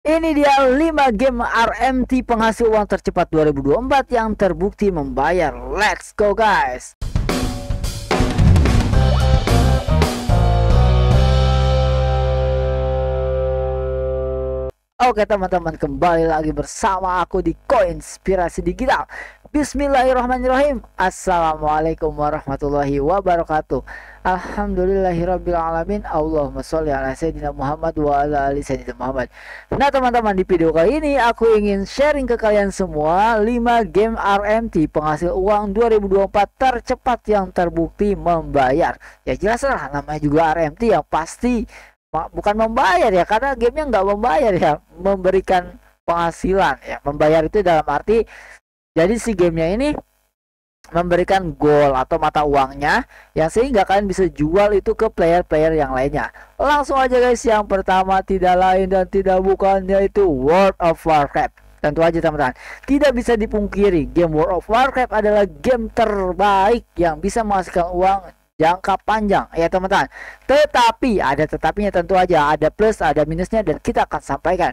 Ini dia 5 game RMT penghasil uang tercepat 2024 yang terbukti membayar. Let's go guys. Oke teman-teman, kembali lagi bersama aku di Koinspirasi Digital. Bismillahirrahmanirrahim. Assalamualaikum warahmatullahi wabarakatuh. Alhamdulillahirrabbilalamin. Allahumma sholli ala sayyidina Muhammad wa ala ali sayyidina Muhammad. Nah teman-teman, di video kali ini aku ingin sharing ke kalian semua 5 game RMT penghasil uang 2024 tercepat yang terbukti membayar. Ya jelas lah, namanya juga RMT yang pasti bukan membayar ya, karena gamenya nggak membayar ya, memberikan penghasilan ya. Membayar itu dalam arti jadi si gamenya ini memberikan gold atau mata uangnya yang sehingga kalian bisa jual itu ke player-player yang lainnya. Langsung aja guys, yang pertama tidak lain dan tidak bukan yaitu World of Warcraft. Tentu aja teman-teman, tidak bisa dipungkiri game World of Warcraft adalah game terbaik yang bisa menghasilkan uang jangka panjang ya teman-teman. Tetapi ada tetapinya, tentu aja ada plus ada minusnya dan kita akan sampaikan.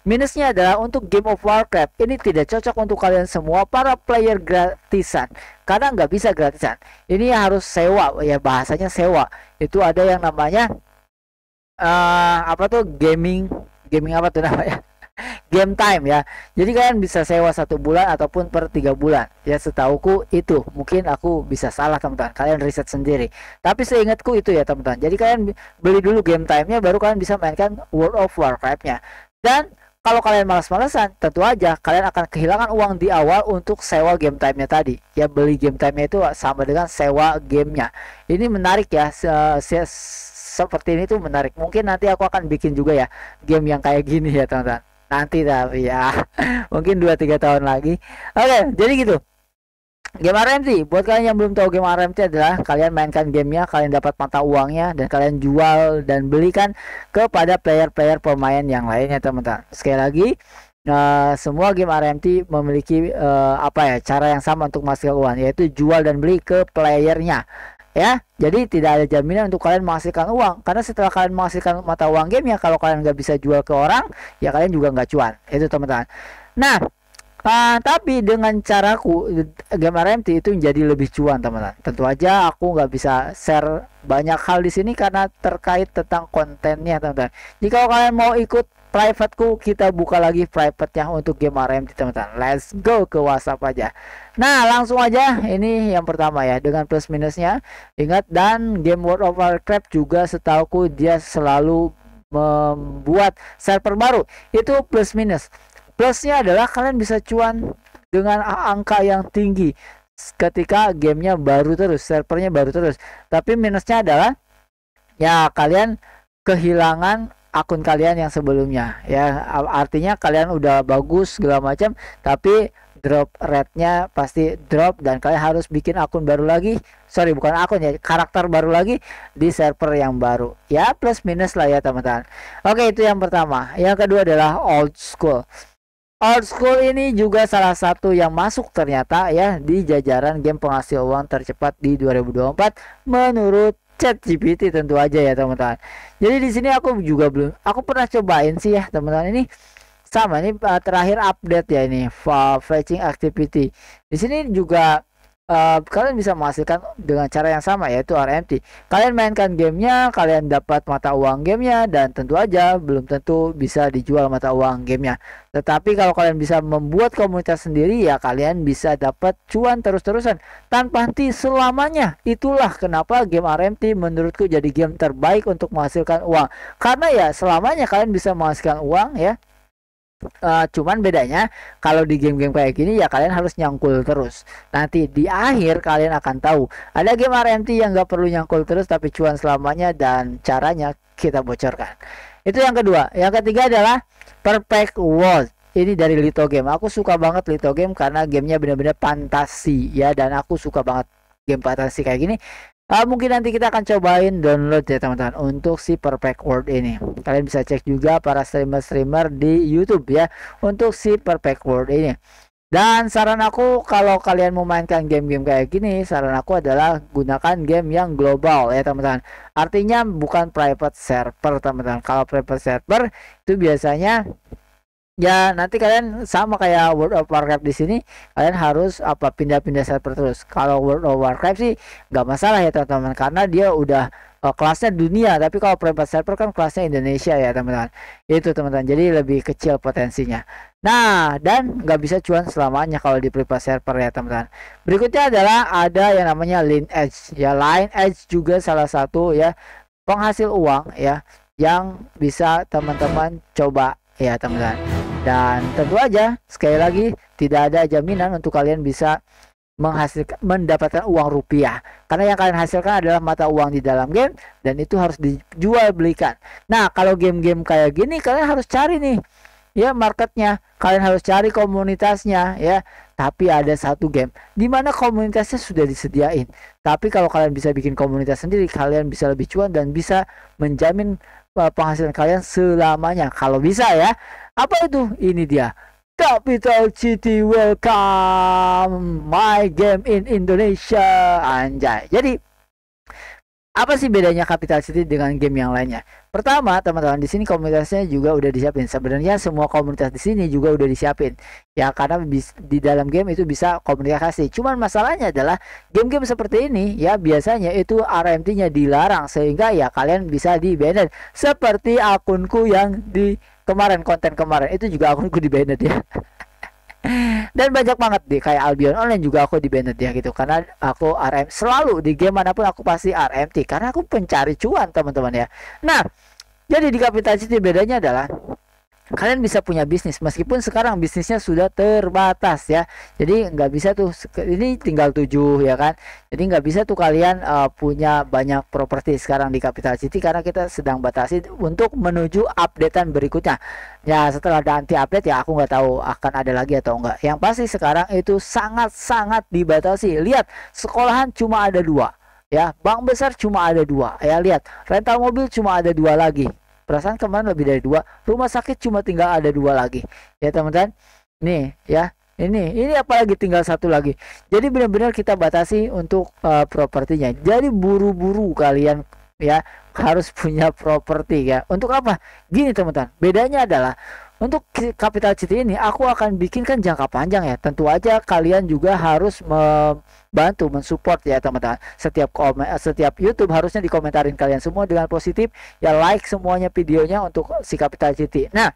Minusnya adalah untuk Game of Warcraft ini tidak cocok untuk kalian semua para player gratisan, karena nggak bisa gratisan. Ini harus sewa ya, bahasanya sewa. Itu ada yang namanya apa tuh, gaming apa tuh namanya, game time ya. Jadi kalian bisa sewa 1 bulan ataupun per 3 bulan ya, setauku itu. Mungkin aku bisa salah teman-teman, kalian riset sendiri, tapi seingatku itu ya teman-teman. Jadi kalian beli dulu game time-nya, baru kalian bisa mainkan World of Warcraft-nya. Dan kalau kalian malas-malesan, tentu aja kalian akan kehilangan uang di awal untuk sewa game time-nya tadi. Ya, beli game time-nya itu sama dengan sewa gamenya. Ini menarik ya, seperti ini tuh menarik. Mungkin nanti aku akan bikin juga ya game yang kayak gini ya teman-teman. Nanti tapi ya mungkin 2-3 tahun lagi. Oke, jadi gitu. Game RMT, buat kalian yang belum tahu, game RMT adalah kalian mainkan gamenya, kalian dapat mata uangnya, dan kalian jual dan belikan kepada player-player pemain yang lainnya teman-teman. Sekali lagi, semua game RMT memiliki apa ya, cara yang sama untuk menghasilkan uang, yaitu jual dan beli ke playernya ya. Jadi tidak ada jaminan untuk kalian menghasilkan uang, karena setelah kalian menghasilkan mata uang game ya, kalau kalian nggak bisa jual ke orang ya, kalian juga nggak cuan. Itu teman-teman. Nah, tapi dengan caraku game RMT itu menjadi lebih cuan teman-teman. Tentu aja aku nggak bisa share banyak hal di sini karena terkait tentang kontennya teman-teman. Jika kalian mau ikut privateku, kita buka lagi private-nya untuk game RMT teman-teman. Let's go ke WhatsApp aja. Nah langsung aja, ini yang pertama ya, dengan plus minusnya. Ingat, dan game World of Warcraft juga setauku dia selalu membuat server baru. Itu plus minus. Plusnya adalah kalian bisa cuan dengan angka yang tinggi ketika gamenya baru terus, servernya baru terus. Tapi minusnya adalah ya, kalian kehilangan akun kalian yang sebelumnya ya. Artinya kalian udah bagus segala macam, tapi drop rate-nya pasti drop dan kalian harus bikin akun baru lagi. Sorry, bukan akun ya, karakter baru lagi di server yang baru. Ya plus minus lah ya teman-teman. Oke, itu yang pertama. Yang kedua adalah old school. Old school ini juga salah satu yang masuk ternyata ya di jajaran game penghasil uang tercepat di 2024 menurut ChatGPT tentu aja ya teman-teman. Jadi di sini aku juga aku pernah cobain sih ya teman-teman. Ini sama, ini terakhir update ya, ini fetching activity. Di sini juga kalian bisa menghasilkan dengan cara yang sama, yaitu RMT. Kalian mainkan gamenya, kalian dapat mata uang gamenya, dan tentu aja belum tentu bisa dijual mata uang gamenya. Tetapi kalau kalian bisa membuat komunitas sendiri ya, kalian bisa dapat cuan terus-terusan tanpa henti selamanya. Itulah kenapa game RMT menurutku jadi game terbaik untuk menghasilkan uang, karena ya selamanya kalian bisa menghasilkan uang ya. Cuman bedanya kalau di game-game kayak gini ya, kalian harus nyangkul terus. Nanti di akhir kalian akan tahu ada game RMT yang nggak perlu nyangkul terus tapi cuan selamanya, dan caranya kita bocorkan. Itu yang kedua. Yang ketiga adalah Perfect World. Ini dari Lito Game. Aku suka banget Lito Game karena gamenya benar-benar fantasi ya, dan aku suka banget game fantasi kayak gini. Mungkin nanti kita akan cobain download ya teman-teman untuk si Perfect World ini. Kalian bisa cek juga para streamer-streamer di YouTube ya untuk si Perfect World ini. Dan saran aku, kalau kalian mau mainkan game-game kayak gini, saran aku adalah gunakan game yang global ya teman-teman. Artinya bukan private server teman-teman. Kalau private server itu biasanya Ya, nanti kalian sama kayak World of Warcraft di sini, kalian harus apa pindah-pindah server terus. Kalau World of Warcraft sih nggak masalah ya teman-teman, karena dia udah kelasnya dunia. Tapi kalau private server kan kelasnya Indonesia ya teman-teman. Itu teman-teman, jadi lebih kecil potensinya. Nah, dan nggak bisa cuan selamanya kalau di private server ya teman-teman. Berikutnya adalah ada yang namanya Lineage. Ya, Lineage juga salah satu ya penghasil uang ya yang bisa teman-teman coba ya teman-teman. Dan tentu aja sekali lagi tidak ada jaminan untuk kalian bisa menghasilkan mendapatkan uang rupiah, karena yang kalian hasilkan adalah mata uang di dalam game dan itu harus dijual belikan. Nah, kalau game-game kayak gini kalian harus cari nih ya marketnya, kalian harus cari komunitasnya ya. Tapi ada satu game di mana komunitasnya sudah disediain, tapi kalau kalian bisa bikin komunitas sendiri kalian bisa lebih cuan dan bisa menjamin penghasilan kalian selamanya kalau bisa ya. Apa itu? Ini dia, Capital City, welcome my game in Indonesia, anjay. Jadi apa sih bedanya Capital City dengan game yang lainnya? Pertama, teman-teman, di sini komunitasnya juga udah disiapin. Sebenarnya semua komunitas di sini juga udah disiapin. Ya, karena di dalam game itu bisa komunikasi. Cuman masalahnya adalah game-game seperti ini ya biasanya itu RMT-nya dilarang sehingga ya kalian bisa di-banned. Seperti akunku yang di kemarin, konten kemarin itu juga akunku di-banned ya. Dan banyak banget deh kayak Albion Online juga aku di banned ya gitu, karena aku RM selalu di game manapun aku pasti RMT karena aku pencari cuan teman-teman ya. Nah, jadi di Capital City bedanya adalah kalian bisa punya bisnis meskipun sekarang bisnisnya sudah terbatas ya. Jadi nggak bisa tuh, ini tinggal 7 ya kan. Jadi nggak bisa tuh kalian punya banyak properti sekarang di Capital City karena kita sedang batasi untuk menuju updatean berikutnya. Ya, setelah ada anti update ya aku nggak tahu akan ada lagi atau enggak. Yang pasti sekarang itu sangat-sangat dibatasi. Lihat, sekolahan cuma ada 2 ya, bank besar cuma ada 2 ya. Lihat, rental mobil cuma ada 2 lagi. Perasaan kemarin lebih dari 2. Rumah sakit cuma tinggal ada 2 lagi ya teman-teman. Nih ya, ini apalagi tinggal 1 lagi. Jadi benar-benar kita batasi untuk propertinya. Jadi buru-buru kalian ya harus punya properti ya. Untuk apa? Gini teman-teman, bedanya adalah untuk Capital City ini aku akan bikinkan jangka panjang ya. Tentu aja kalian juga harus bantu mensupport ya teman-teman. Setiap YouTube harusnya dikomentarin kalian semua dengan positif ya, like semuanya videonya untuk si Capital City. Nah,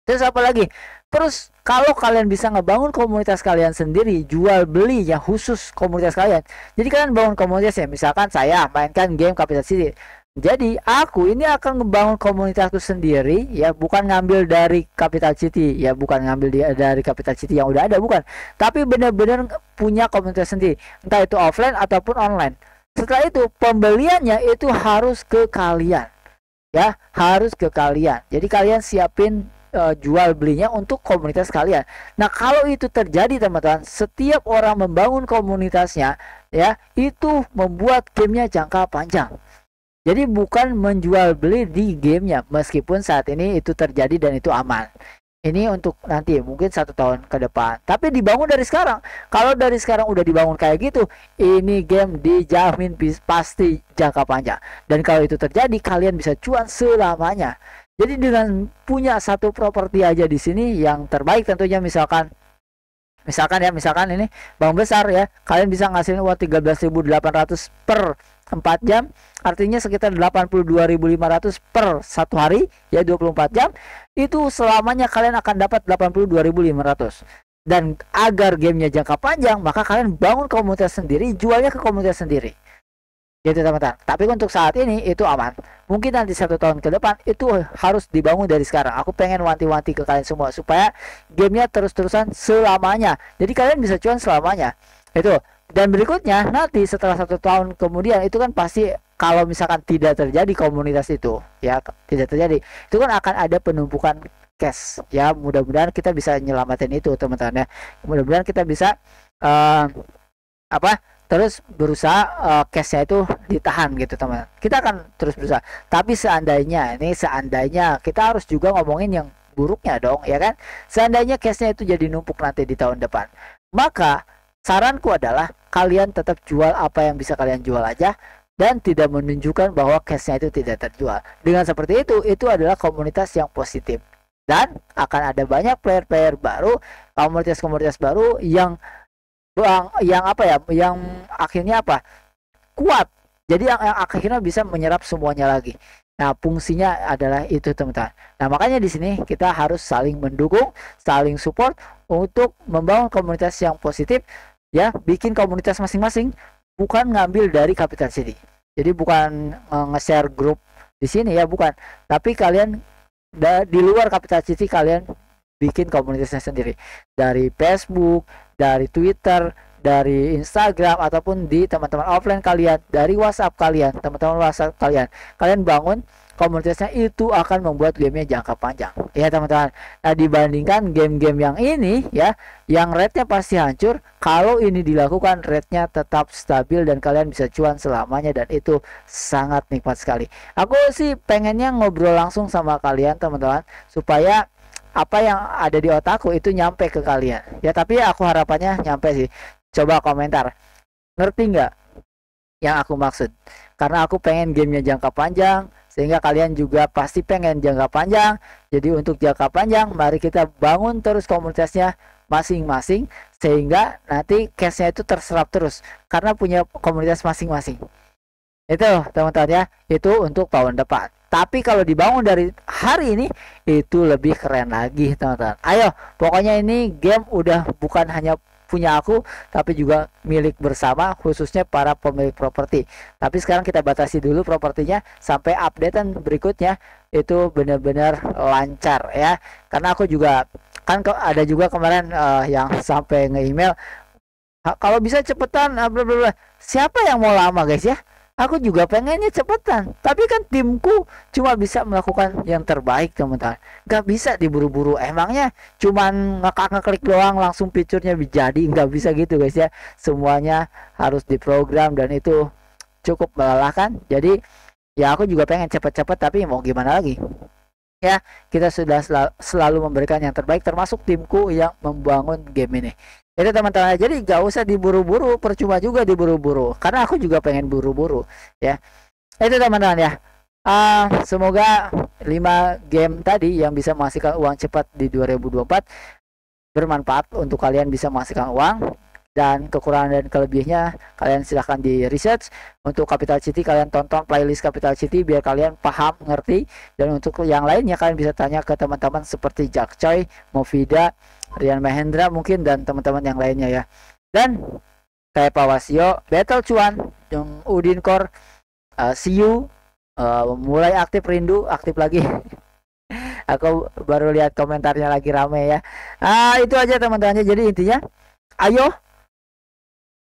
terus apa lagi? Terus kalau kalian bisa ngebangun komunitas kalian sendiri, jual beli ya khusus komunitas kalian. Jadi kalian bangun komunitas ya, misalkan saya mainkan game Capital City. Jadi aku ini akan ngebangun komunitasku sendiri ya, bukan ngambil dari Capital City ya, bukan ngambil dari Capital City yang udah ada, bukan. Tapi benar-benar punya komunitas sendiri, entah itu offline ataupun online. Setelah itu pembeliannya itu harus ke kalian ya, harus ke kalian. Jadi kalian siapin jual belinya untuk komunitas kalian. Nah, kalau itu terjadi teman-teman, setiap orang membangun komunitasnya ya, itu membuat gamenya jangka panjang. Jadi bukan menjual beli di gamenya, meskipun saat ini itu terjadi dan itu aman. Ini untuk nanti mungkin 1 tahun ke depan. Tapi dibangun dari sekarang. Kalau dari sekarang udah dibangun kayak gitu, ini game dijamin pasti jangka panjang. Dan kalau itu terjadi, kalian bisa cuan selamanya. Jadi dengan punya 1 properti aja di sini yang terbaik tentunya, misalkan ini bank besar ya, kalian bisa ngasihin uang 13.800 per 4 jam, artinya sekitar 82.500 per 1 hari ya, 24 jam itu selamanya kalian akan dapat 82.500. Dan agar gamenya jangka panjang, maka kalian bangun komunitas sendiri, jualnya ke komunitas sendiri gitu teman-teman. Tapi untuk saat ini itu aman. Mungkin nanti 1 tahun ke depan itu harus dibangun dari sekarang. Aku pengen wanti-wanti ke kalian semua supaya gamenya terus-terusan selamanya. Jadi kalian bisa cuan selamanya. Itu. Dan berikutnya nanti setelah 1 tahun kemudian itu kan pasti, kalau misalkan tidak terjadi komunitas itu ya, tidak terjadi, itu kan akan ada penumpukan cash ya. Mudah-mudahan kita bisa nyelamatin itu teman-teman ya. Mudah-mudahan kita bisa terus berusaha cashnya itu ditahan gitu teman. Kita akan terus berusaha. Tapi seandainya kita harus juga ngomongin yang buruknya dong ya kan. Seandainya cashnya itu jadi numpuk nanti di tahun depan, maka saranku adalah kalian tetap jual apa yang bisa kalian jual aja dan tidak menunjukkan bahwa cashnya itu tidak terjual. Dengan seperti itu adalah komunitas yang positif. dan akan ada banyak player-player baru, komunitas-komunitas baru yang apa ya, yang akhirnya apa, kuat. Jadi yang akhirnya bisa menyerap semuanya lagi. Nah, fungsinya adalah itu, teman-teman. Nah, makanya di sini kita harus saling mendukung, saling support untuk membangun komunitas yang positif, ya, bikin komunitas masing-masing, bukan ngambil dari Capital City. Jadi bukan nge-share grup di sini ya, bukan. Tapi kalian di luar Capital City kalian bikin komunitasnya sendiri. Dari Facebook, dari Twitter, dari Instagram, ataupun di teman-teman offline kalian, dari WhatsApp kalian, teman-teman WhatsApp kalian. Kalian bangun komunitasnya, itu akan membuat gamenya jangka panjang. Ya, teman-teman. Nah, dibandingkan game-game yang ini ya, yang rate-nya pasti hancur, kalau ini dilakukan rate-nya tetap stabil dan kalian bisa cuan selamanya, dan itu sangat nikmat sekali. Aku sih pengennya ngobrol langsung sama kalian, teman-teman, supaya apa yang ada di otakku itu nyampe ke kalian. Ya, tapi aku harapannya nyampe sih. Coba komentar, ngerti nggak yang aku maksud? Karena aku pengen gamenya jangka panjang, sehingga kalian juga pasti pengen jangka panjang. Jadi untuk jangka panjang, mari kita bangun terus komunitasnya masing-masing, sehingga nanti cashnya itu terserap terus karena punya komunitas masing-masing. Itu, teman-teman ya, itu untuk tahun depan. Tapi kalau dibangun dari hari ini, itu lebih keren lagi, teman-teman. Ayo, pokoknya ini game udah bukan hanya punya aku, tapi juga milik bersama, khususnya para pemilik properti. Tapi sekarang kita batasi dulu propertinya sampai updatean berikutnya itu benar-benar lancar ya. Karena aku juga kan ada juga kemarin yang sampai nge-email, kalau bisa cepetan, bla bla bla. Siapa yang mau lama, guys ya? Aku juga pengennya cepetan, tapi kan timku cuma bisa melakukan yang terbaik, teman-teman. Gak bisa diburu-buru. Emangnya cuman ngeklik doang langsung fiturnya jadi? Nggak bisa gitu, guys ya. Semuanya harus diprogram, dan itu cukup melelahkan. Jadi ya aku juga pengen cepet-cepet, tapi mau gimana lagi ya, kita sudah selalu memberikan yang terbaik, termasuk timku yang membangun game ini. Itu, teman-teman, jadi gak usah diburu-buru, percuma juga diburu-buru, karena aku juga pengen buru-buru ya. Itu, teman-teman ya. Semoga 5 game tadi yang bisa menghasilkan uang cepat di 2024 bermanfaat untuk kalian bisa menghasilkan uang. Dan kekurangan dan kelebihannya kalian silahkan di research. Untuk Capital City kalian tonton playlist Capital City biar kalian paham, ngerti. Dan untuk yang lainnya kalian bisa tanya ke teman-teman seperti Jack Choi, Movida, Rian Mahendra mungkin, dan teman-teman yang lainnya ya. Dan kayak Pak Wasio, Battle Cuan, yang Udin Core, see you, mulai aktif, rindu aktif lagi. Aku baru lihat komentarnya lagi rame ya. Itu aja, teman-teman. Jadi intinya, ayo,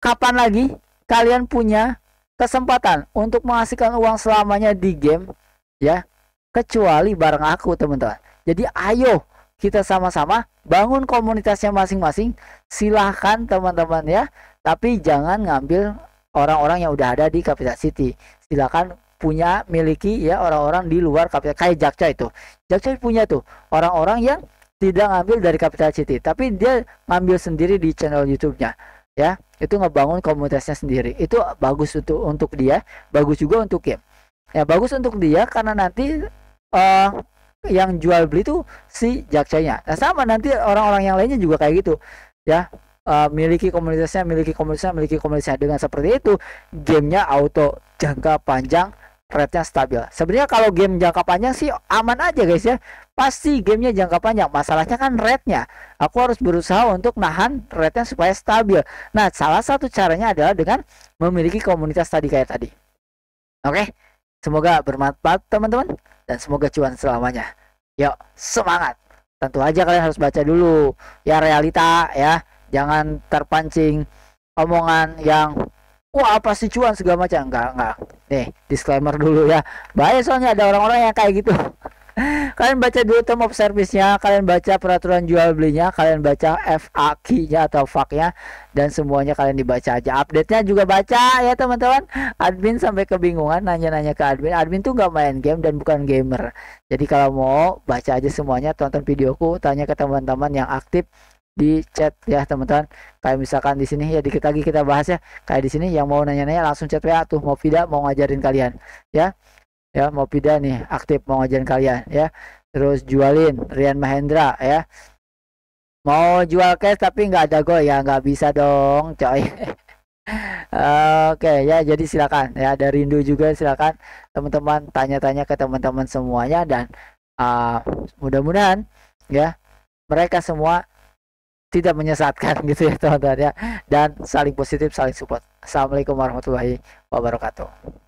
kapan lagi kalian punya kesempatan untuk menghasilkan uang selamanya di game ya, kecuali bareng aku, teman-teman. Jadi ayo kita sama-sama bangun komunitasnya masing-masing. Silahkan, teman-teman ya, tapi jangan ngambil orang-orang yang udah ada di Capital City. Silahkan miliki ya orang-orang di luar Capital, kayak Jakca itu. Jakca punya tuh orang-orang yang tidak ngambil dari Capital City, tapi dia ngambil sendiri di channel YouTube-nya ya. Itu ngebangun komunitasnya sendiri. Itu bagus untuk dia, bagus juga untuk game. Ya, bagus untuk dia karena nanti yang jual beli tuh si Jakcanya. Nah, sama nanti orang-orang yang lainnya juga kayak gitu ya. Miliki komunitasnya. Dengan seperti itu, gamenya auto jangka panjang, rate-nya stabil. Sebenarnya kalau game jangka panjang sih aman aja, guys ya. Pasti gamenya jangka panjang. Masalahnya kan rate-nya. Aku harus berusaha untuk nahan rate-nya supaya stabil. Nah, salah satu caranya adalah dengan memiliki komunitas tadi kayak tadi. Oke, semoga bermanfaat, teman-teman, dan semoga cuan selamanya. Yuk, semangat. Tentu aja kalian harus baca dulu ya realita ya. Jangan terpancing omongan yang wah apa sih cuan segala macam. Enggak. Nih, disclaimer dulu ya. Bahaya soalnya ada orang-orang yang kayak gitu. Kalian baca dulu term of service-nya, kalian baca peraturan jual belinya, kalian baca FAQ-nya atau FAQ-nya, dan semuanya kalian dibaca aja. Update-nya juga baca ya, teman-teman. Admin sampai kebingungan nanya-nanya ke admin. Admin tuh nggak main game dan bukan gamer. Jadi kalau mau baca aja semuanya, tonton videoku, tanya ke teman-teman yang aktif di chat ya, teman-teman. Kayak misalkan di sini ya, dikit lagi kita bahas ya. Kayak di sini yang mau nanya-nanya langsung chat WA tuh, mau tidak mau ngajarin kalian ya. Ya, mau pindah nih aktif mau ngajarin kalian ya. terus jualin Rian Mahendra ya. Mau jual cash tapi nggak ada gol ya, nggak bisa dong coy. Oke ya, jadi silakan ya, ada rindu juga silakan teman-teman tanya-tanya ke teman-teman semuanya, dan mudah-mudahan ya mereka semua tidak menyesatkan gitu ya teman-teman ya, dan saling positif, saling support. Assalamualaikum warahmatullahi wabarakatuh.